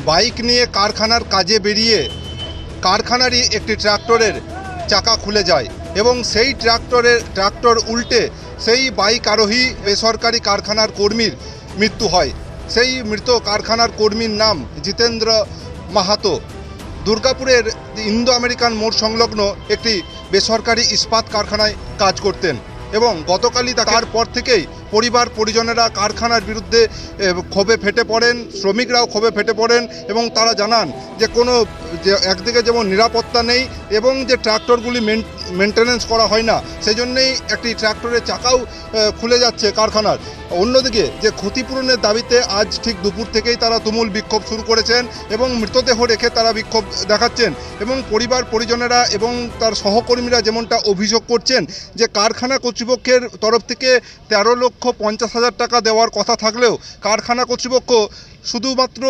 Bike নিয়ে কারখানার কাজে বেরিয়ে কারখানারই একটি ট্রাক্টরের চাকা খুলে যায় এবং সেই ট্রাক্টর উল্টে সেই বাইক আরোহী বেসরকারি কারখানার কর্মীর মৃত্যু হয়। সেই মৃত কারখানার কর্মীর নাম জিতেন্দ্র মাহাতো। দুর্গাপুরের ইন্দো আমেরিকান মোড় সংলগ্ন একটি বেসরকারি ইস্পাত কারখানায় কাজ করতেন এবং গতকালই তারপর থেকেই পরিবার পরিজনেরা কারখানার বিরুদ্ধে ক্ষোভে ফেটে পড়েন, শ্রমিকরাও ক্ষোভে ফেটে পড়েন এবং তারা জানান যে একদিকে যেমন নিরাপত্তা নেই এবং যে ট্রাক্টরগুলি মেনটেনেন্স করা হয় না, সেই জন্যেই একটি ট্রাক্টরের চাকাও খুলে যাচ্ছে কারখানার। অন্যদিকে যে ক্ষতিপূরণের দাবিতে আজ ঠিক দুপুর থেকেই তারা তুমুল বিক্ষোভ শুরু করেছেন এবং মৃতদেহ রেখে তারা বিক্ষোভ দেখাচ্ছেন এবং পরিবার পরিজনেরা এবং তার সহকর্মীরা যেমনটা অভিযোগ করছেন যে কারখানা কর্তৃপক্ষের তরফ থেকে 13,50,000 টাকা দেওয়ার কথা থাকলেও কারখানা কর্তৃপক্ষ শুধুমাত্র